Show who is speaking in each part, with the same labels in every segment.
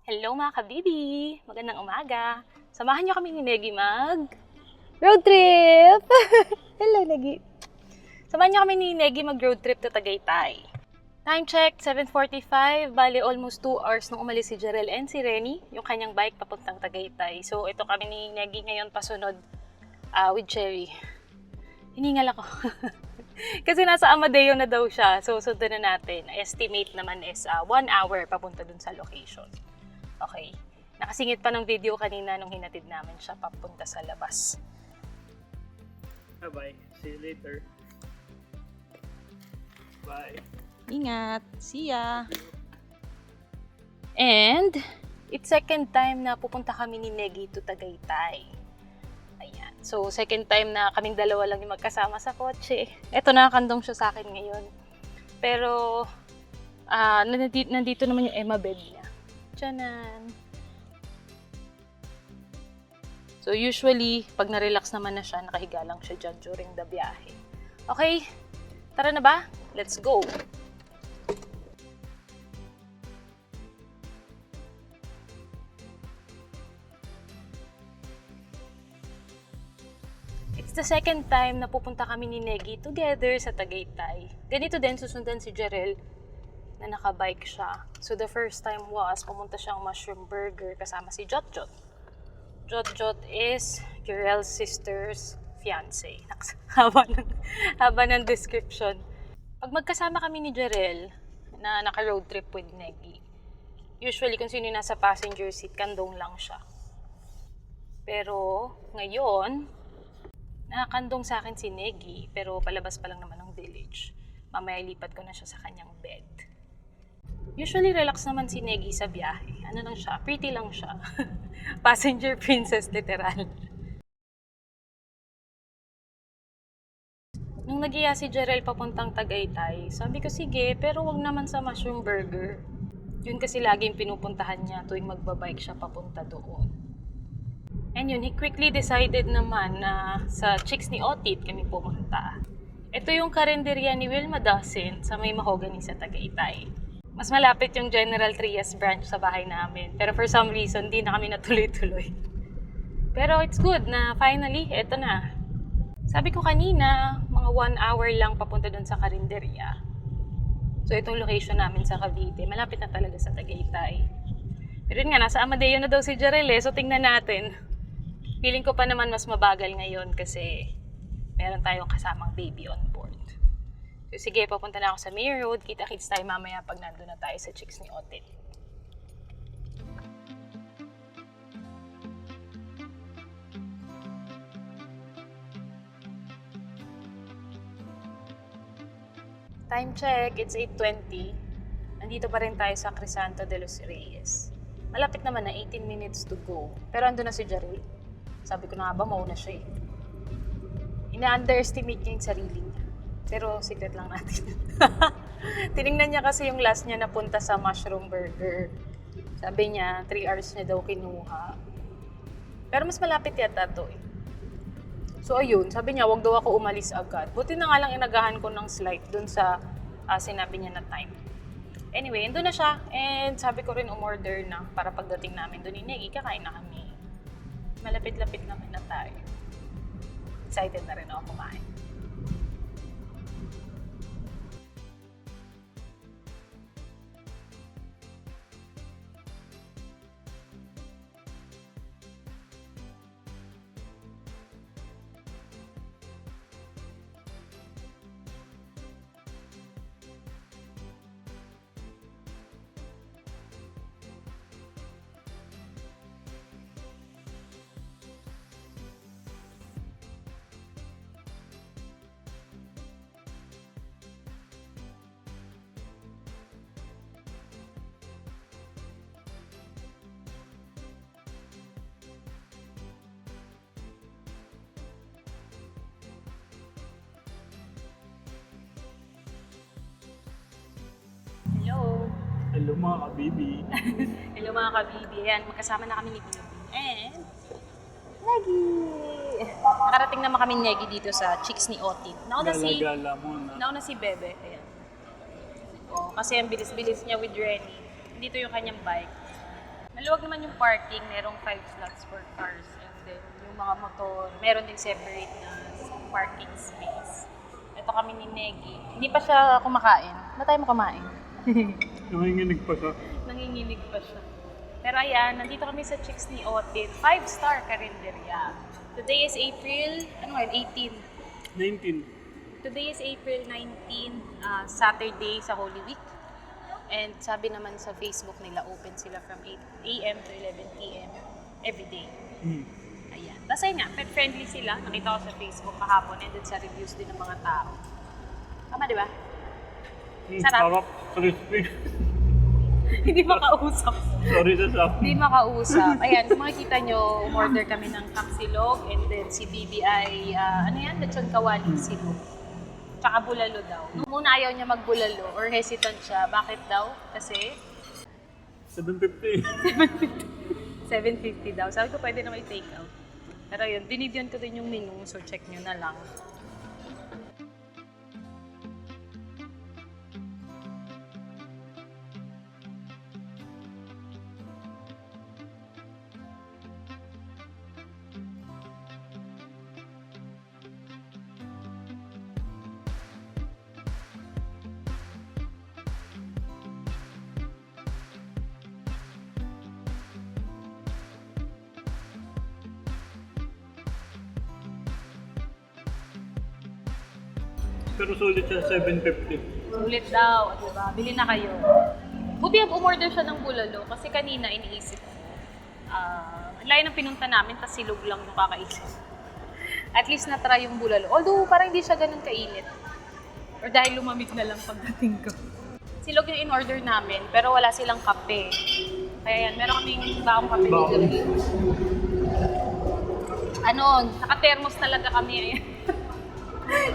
Speaker 1: Hello mga kabibi! Magandang umaga! Samahan niyo kami ni Negi mag road trip! Hello Negi! Samahan niyo kami ni Negi mag road trip to Tagaytay. Time check, 7:45. Bali almost 2 hours nung umalis si Jarel and si Renny, yung kanyang bike papuntang Tagaytay. So ito kami ni Negi ngayon pasunod with Cherry. Hiningal ako. Kasi nasa Amadeo na daw siya. So sundan na natin. Estimate naman is 1 hour papunta dun sa location. Okay. Nakasingit pa ng video kanina nung hinatid namin siya papunta sa labas.
Speaker 2: Bye. See you later. Bye.
Speaker 1: Ingat. See ya. And it's second time na pupunta kami ni Negi to Tagaytay. Ayan. So second time na kaming dalawa lang yung magkasama sa kotse. Eto, nakakandong siya sa akin ngayon. Pero nandito naman yung Emma bed niya. Tiyanan. So usually, pag na-relax naman na siya, nakahiga lang siya dyan during the biyahe. Okay, tara na ba? Let's go! It's the second time na pupunta kami ni Negi together sa Tagaytay. Ganito din susundan si Jarel na nakabike siya. So the first time was, pumunta siyang Mushroom Burger kasama si Jotjot. Jotjot is Jarel's sister's fiancé. Haba ng description. Pag magkasama kami ni Jarel na naka-road trip with Negi, usually kung sino nasa passenger seat, kandong lang siya. Pero ngayon, nakakandong sa akin si Negi, pero palabas pa lang naman ng village. Mamaya lipat ko na siya sa kanyang bed. Usually relax naman si Negi sa biyahe. Ano lang siya, pretty lang siya. Passenger princess literal. Nung nag-iya si Jarel papuntang Tagaytay, sabi ko sige, pero wag naman sa Mushroom Burger. Yun kasi laging pinupuntahan niya tuwing magbabike siya papunta doon. And yun, he quickly decided naman na sa Chicks ni Otit kami pumunta. Ito yung karinderya ni Wilma Dawson sa may mahogany sa Tagaytay. Mas malapit yung General Trias branch sa bahay namin. Pero for some reason, di na kami natuloy-tuloy. Pero it's good na finally, eto na. Sabi ko kanina, mga 1 hour lang papunta dun sa karinderya. So itong location namin sa Cavite, malapit na talaga sa Tagaytay. Pero yun nga, nasa Amadeo na daw si Jarel so tingnan natin. Feeling ko pa naman mas mabagal ngayon kasi meron tayong kasamang baby on board. So sige, papunta na ako sa Main Road. Kita-kits tayo mamaya pag nandun na tayo sa Chicks ni Otit. Time check, it's 8:20. Nandito pa rin tayo sa Crisanto de los Reyes. Malapit naman na 18 minutes to go. Pero andun na si Jarel. Sabi ko na nga ba, mauna siya eh. Ina-underestimate niya yung sarili niya. Pero secret lang natin. Tinignan niya kasi yung last niya napunta sa Mushroom Burger. Sabi niya, 3 hours niya daw kinuha. Pero mas malapit yata to eh. So ayun, sabi niya, wag daw ako umalis agad. Buti na nga lang inagahan ko ng slight dun sa sinabi niya na time. Anyway, doon na siya. And sabi ko rin umorder na para pagdating namin doon ni Negi, kakain na kami. Malapit-lapit naman na tayo. Excited na rin ako kumain. Hello!
Speaker 2: Hello mga kabibi.
Speaker 1: Hello mga kabibi. Ayan, magkasama na kami ni Bibi. And Negi! Nakarating naman kami ni Negi dito sa Chicks ni Otit.
Speaker 2: Gala-gala muna.
Speaker 1: Nauna si Bebe. Ayan. Oh, kasi ang bilis-bilis niya with Renny. Dito yung kanyang bike. Maluwag naman yung parking, merong 5 slots for cars. And then yung mga motor, meron din separate na parking space. Ito kami ni Negi. Hindi pa siya kumakain. Ba tayo mo kumain?
Speaker 2: Nanginginig pa siya.
Speaker 1: Nanginginig pa siya. Pero ayan, nandito kami sa Chicks ni Otin. 5-star karinderya. Today is April, 18.
Speaker 2: 19.
Speaker 1: Today is April 19, Saturday sa Holy Week. And sabi naman sa Facebook nila, open sila from 8 a.m. to 11 p.m. every day. Ayan. Tapos ayun nga, pet friendly sila. Nakita ko sa Facebook kahapon and then sa reviews din ng mga tao. Tama, di ba? Sarap.
Speaker 2: Sarap. Crispy.
Speaker 1: Hindi makausap.
Speaker 2: Sorry sa sap.
Speaker 1: Hindi makausap. Ayan, kung makikita nyo, umorder kami ng kapsilog and then si Bibi ay, lechon kawali silog. Tsaka bulalo daw. Nung muna ayaw niya magbulalo or hesitant siya. Bakit daw? Kasi
Speaker 2: 750.
Speaker 1: 750 daw. Sabi ko pwede naman i-take out. Pero yun, binidyon ko din yung menu, so check nyo na lang.
Speaker 2: Pero sulit siya 750.
Speaker 1: Ulit daw, di ba? Bili na kayo. Buti umorder siya ng bulalo kasi kanina iniisip ko. Ang layo ng pinunta namin, tas silog lang yung kakaisip. At least na-try yung bulalo. Although parang hindi siya ganun kainit. Or dahil lumamig na lang pagdating ko. Silog yung in-order namin, pero wala silang kape. Kaya yan, meron kaming baong kape dito. Naka-thermos talaga kami. Ayan.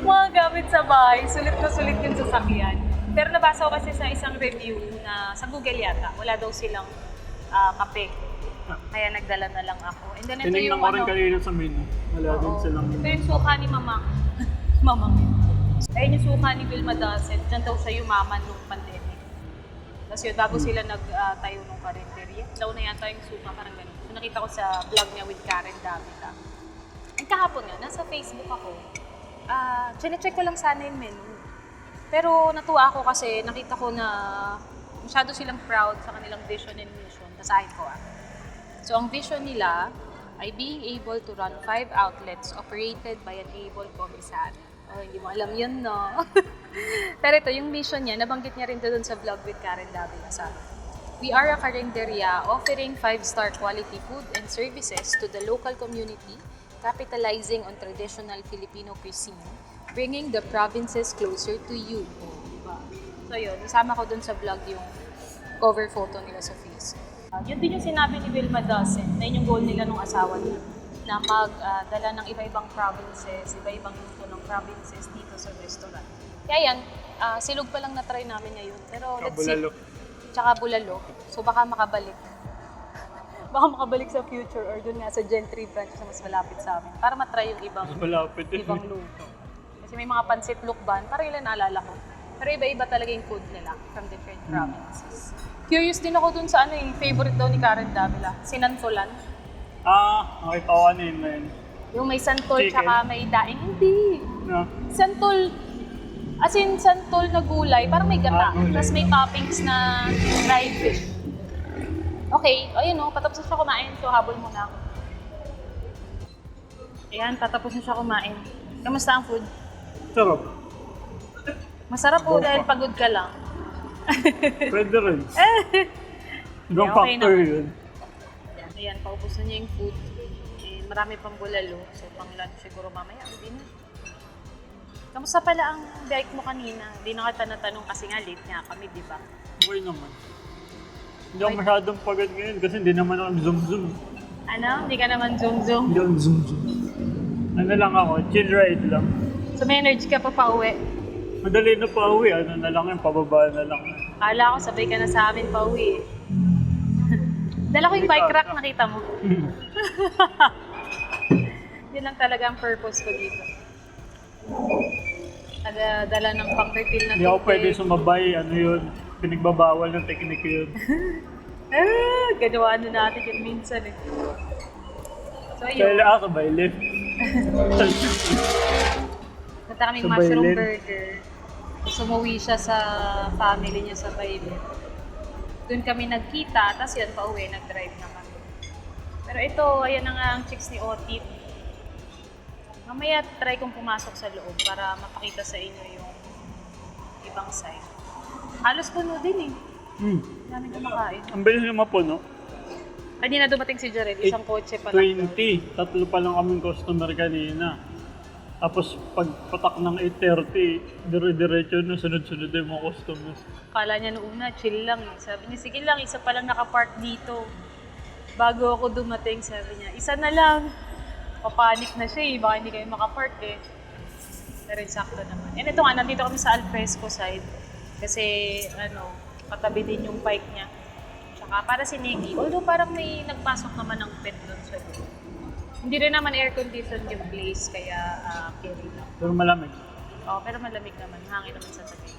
Speaker 1: Mga gamit sa bahay, sulit na sulit yung sasakyan. Pero nabasa ko kasi sa isang review na sa Google yata, wala daw silang kape. Kaya nagdala na lang ako. And then ito
Speaker 2: Tinignan
Speaker 1: yung
Speaker 2: ko rin kanina sa menu. Wala din silang
Speaker 1: ito yung suka ni Mamang. Mamang yun. Ayun yung suka ni Wilma Dacet. Diyan daw siya yumaman nung pandemic. Tapos yun, bago sila nagtayo nung karinderya. Daw na yata yung suka, parang ganun. So nakita ko sa vlog niya with Karen Davila. And kahapon nga, nasa Facebook ako. Chine-check ko lang sana yung menu. Pero natuwa ako kasi nakita ko na masyado silang proud sa kanilang vision and mission. Basahin ko So ang vision nila ay being able to run 5 outlets operated by an able commissary. Hindi mo alam yun, no? Pero ito, yung mission niya, nabanggit niya rin doon sa vlog with Karen Davila. Sabi, we are a karinderya offering 5-star quality food and services to the local community, capitalizing on traditional Filipino cuisine, bringing the provinces closer to you. Diba? So yun, isama ko dun sa vlog yung cover photo nila sa Facebook. Yun din yung sinabi ni Wilma Dacet, na yun yung goal nila nung asawa niya, na magdala ng iba-ibang provinces, iba-ibang luto ng provinces dito sa restaurant. Kaya yan, silog pa lang na-try namin ngayon. Pero let's see. Tsaka bulalo. So baka makabalik. Baka makabalik sa future or dun nga sa Gentry branch na mas malapit sa amin para matry yung ibang luto. Kasi may mga pansit lukban, parang ilan naalala ko. Pero iba-iba talaga yung food nila from different provinces. Curious din ako dun sa yung favorite daw ni Karen Davila, sinantolan.
Speaker 2: Nakita ko kanina yun.
Speaker 1: Yung may santol
Speaker 2: Chicken.
Speaker 1: tsaka may daing. Hindi.
Speaker 2: No.
Speaker 1: Santol, as in santol na gulay, parang may gata. Tapos may toppings na fried fish. Okay, ayun patapos na siya kumain. So, habol muna ako. Ayan, patapos na siya kumain. Kamusta ang food?
Speaker 2: Sarap.
Speaker 1: Masarap po dahil pagod ka lang.
Speaker 2: Pwede rin. Ibang
Speaker 1: Okay
Speaker 2: factor
Speaker 1: naman.
Speaker 2: yun.
Speaker 1: Ayan, paubos na niya yung food. Marami pang bulalo. So, pang lunch siguro mamaya. Hindi na. Kamusta pala ang bike mo kanina? Hindi na kita natanong kasi nga late nga kami, di ba?
Speaker 2: Okay naman. Hindi ako masyadong pagod ngayon kasi hindi naman ako zoom-zoom.
Speaker 1: Ano? Hindi ka naman zoom-zoom?
Speaker 2: Hindi ako zoom-zoom. Ano lang ako, chill ride lang.
Speaker 1: So, may energy ka pa pauwi?
Speaker 2: Madali na pa uwi, ano na lang yun, pababa na lang.
Speaker 1: Akala ko sabay ka na sa amin pauwi. Dala ko yung bike rack, nakita mo. Yun lang talaga ang purpose ko dito. Dala ng pang-refill na
Speaker 2: Hindi ako pwede sumabay, ano yun, pinagbabawal ng teknik yun.
Speaker 1: Ganawa na natin yun minsan eh. So ayun,
Speaker 2: Kaya ako ba, lift?
Speaker 1: punta kaming
Speaker 2: Sa
Speaker 1: mushroom
Speaker 2: Bailey.
Speaker 1: burger. Sumuwi siya sa family niya sa Bailey. Doon kami nagkita, tapos yun, pauwi, nag-drive na kami. Pero ito, ayan na nga ang chicks ni Otit. Mamaya try kong pumasok sa loob para mapakita sa inyo yung ibang side. Halos puno din eh. Daming kumakain.
Speaker 2: Ang bilis yung mapuno.
Speaker 1: Kanina dumating si Jarel, isang kotse pa lang.
Speaker 2: 20. Tatlo pa lang kaming customer kanina. Tapos pagpatak ng 8:30, dire-diretso na sunod-sunod yung mga customers.
Speaker 1: Kala niya noong una, chill lang eh. Sabi niya, sige lang, isa pa lang nakapark dito. Bago ako dumating, sabi niya, isa na lang. Papanik na siya eh, baka hindi kayo makapark eh. Pero sakto naman. And ito nga, nandito kami sa Alfresco side. Kasi, katabi din yung bike niya. Tsaka para si Negi, although parang may nagpasok naman ng pet doon sa loob. Hindi rin naman air-conditioned yung place, kaya carry lang.
Speaker 2: Pero malamig.
Speaker 1: Oo, pero malamig naman. Hangin naman sa tabi.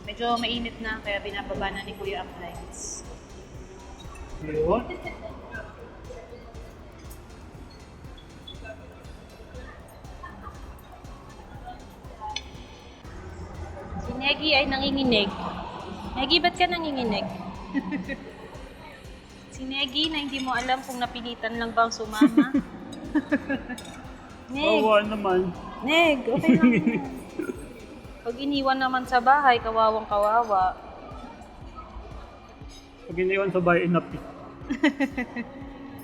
Speaker 1: Medyo mainit na, kaya binababa na ni Kuya ang lights.
Speaker 2: Yun.
Speaker 1: Si Negi ay nanginginig. Negi, ba't ka nanginginig? Si Negi na hindi mo alam kung napilitan lang bang sumama. Neg,
Speaker 2: Kawawa naman.
Speaker 1: Neg, okay lang yan. Pag iniwan naman sa bahay, kawawang kawawa.
Speaker 2: Pag iniwan sa bahay, inapi.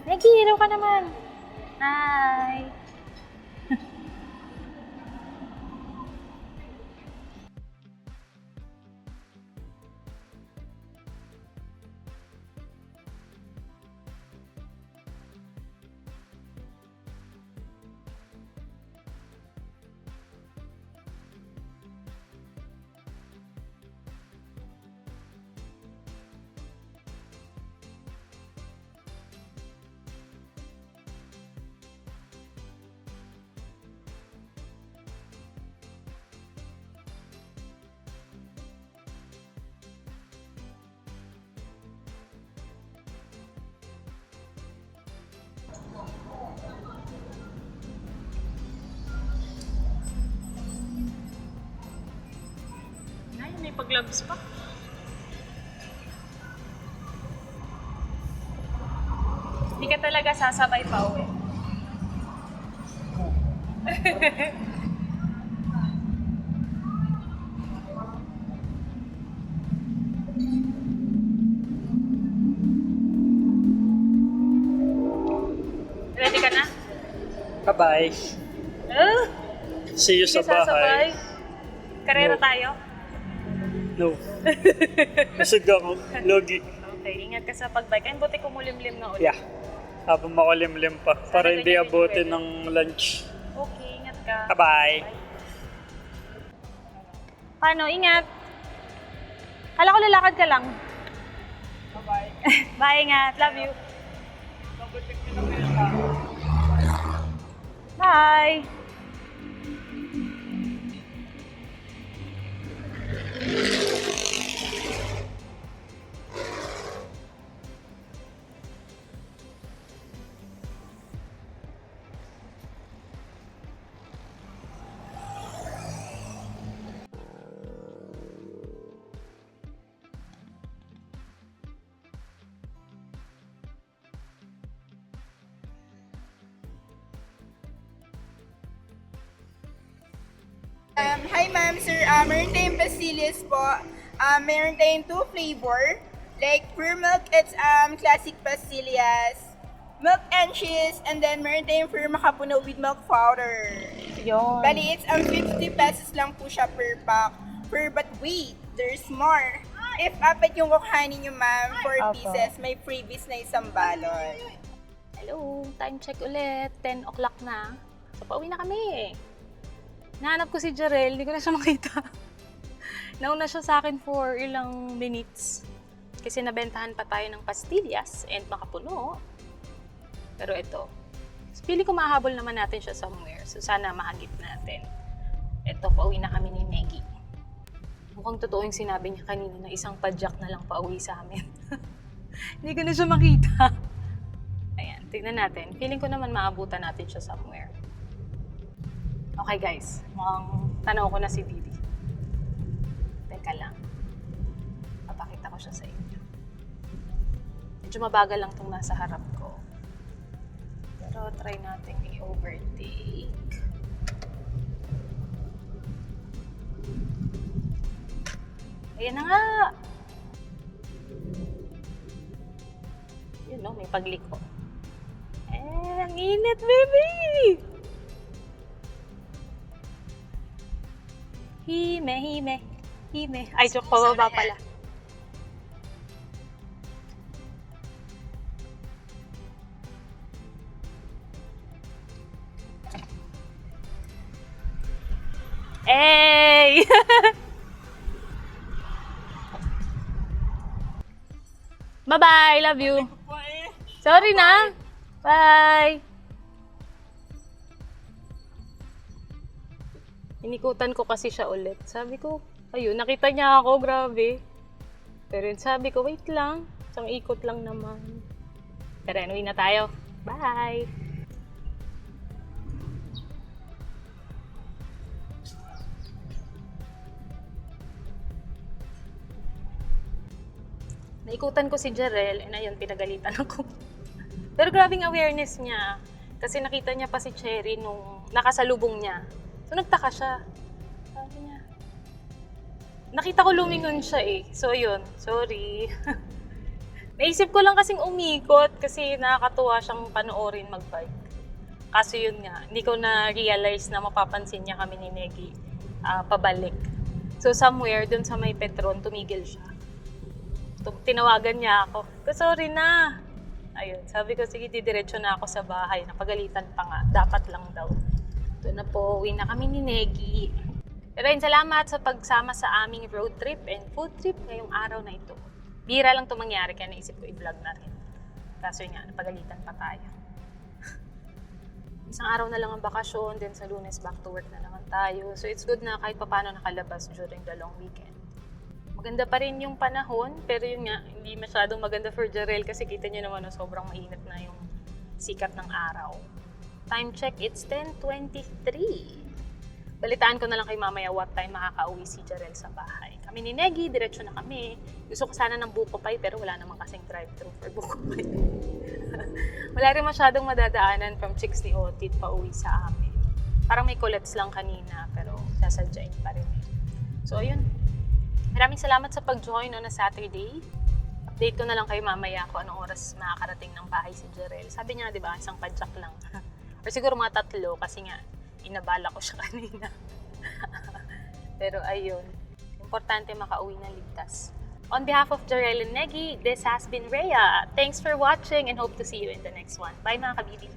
Speaker 1: Negi, ilaw ka naman. Hi. Ay, may pag-gloves pa. Hindi ka talaga sasabay pa uwi. Ready ka na?
Speaker 2: Bye-bye.
Speaker 1: Oh,
Speaker 2: See you
Speaker 1: hindi
Speaker 2: sa bahay.
Speaker 1: Karera
Speaker 2: No.
Speaker 1: tayo?
Speaker 2: No. Busog ako. Logi.
Speaker 1: Okay, ingat ka sa pagbike. Ay, buti kumulimlim na ulit.
Speaker 2: Yeah. Habang makulimlim pa. Para hindi
Speaker 1: ganyan din
Speaker 2: abutin
Speaker 1: pwede.
Speaker 2: ng lunch.
Speaker 1: Okay, ingat ka.
Speaker 2: Bye-bye.
Speaker 1: Paano? Ingat. Kala ko lalakad ka lang.
Speaker 2: Bye-bye.
Speaker 1: Bye, ingat. Love you. Bye.
Speaker 3: Hi ma'am, sir. Meron tayong Basilius po. Meron tayong 2 flavor. Like pure milk, it's classic Basilius. Milk and cheese. And then meron tayong pure makapuno with milk powder.
Speaker 1: Yun.
Speaker 3: Bali, it's 50 pesos lang po siya per pack. But wait, there's more. If apat yung kukainin nyo ma'am, 4
Speaker 1: Opo.
Speaker 3: pieces, may freebies na isang balot.
Speaker 1: Hello, time check ulit. 10 o'clock na. So, pauwi na kami. Nahanap ko si Jarel, hindi ko na siya makita. Nauna siya sa akin for ilang minutes. Kasi nabentahan pa tayo ng pastillas and makapuno. Pero ito, pili ko mahabol naman natin siya somewhere. So sana mahagip natin. Ito, pauwi na kami ni Negi. Mukhang totoo yung sinabi niya kanina na isang padyak na lang pauwi sa amin. Hindi ko na siya makita. Ayan, tignan natin. Feeling ko naman maabutan natin siya somewhere. Okay guys, mukhang tanaw ko na si Didi. Teka lang. Papakita ko siya sa inyo. Medyo mabagal lang itong nasa harap ko. Pero try natin i-overtake. Ayan na nga! Yun no, may pagliko. Ang init, baby! Hime, hime, hime. Ay, joke, pababa pala. Hey! Bye-bye, love you. Sorry na. Bye. Inikutan ko kasi siya ulit. Sabi ko, ayun, nakita niya ako, grabe. Pero yun, sabi ko, wait lang. Isang ikot lang naman. Pero anyway na tayo. Bye! Naikutan ko si Jarel, and ayun, pinagalitan ako. Pero grabing awareness niya. Kasi nakita niya pa si Cherry nung nakasalubong niya. So, nagtaka siya. Sabi niya. Nakita ko lumingon siya eh. So, yun. Sorry. Naisip ko lang kasing umikot kasi nakakatuwa siyang panoorin magbike. Kaso yun nga, hindi ko na-realize na mapapansin niya kami ni Negi pabalik. So, somewhere, dun sa may Petron, tumigil siya. Tinawagan niya ako. Sorry na. Ayun, sabi ko, sige, didiretso na ako sa bahay. Napagalitan pa nga. Dapat lang daw. Ito na po, uwi na kami ni Negi. Pero yun, salamat sa pagsama sa aming road trip and food trip ngayong araw na ito. Bira lang ito mangyari, kaya naisip ko i-vlog na rin. Kaso yun nga, napagalitan pa tayo. Isang araw na lang ang bakasyon, then sa Lunes back to work na naman tayo. So it's good na kahit paano nakalabas during the long weekend. Maganda pa rin yung panahon, pero yun nga, hindi masyadong maganda for Jarel kasi kita niyo naman sobrang mainit na yung sikat ng araw. Time check, it's 10:23. Balitaan ko na lang kay mamaya what time makakauwi si Jarel sa bahay. Kami ni Negi, diretso na kami. Gusto ko sana ng buko pie, pero wala namang kasing drive-thru for buko pie. Wala rin masyadong madadaanan from Chicks ni Otit pa uwi sa amin. Parang may collets lang kanina, pero sasadyain pa rin. So, ayun. Maraming salamat sa pag-join na Saturday. Update ko na lang kayo mamaya kung anong oras makakarating ng bahay si Jarel. Sabi niya, di ba, isang padyak lang. Or siguro mga 3 kasi nga, inabala ko siya kanina. Pero ayun, importante makauwi ng ligtas. On behalf of Jarel and Negi, this has been Rhea. Thanks for watching and hope to see you in the next one. Bye mga kabibi!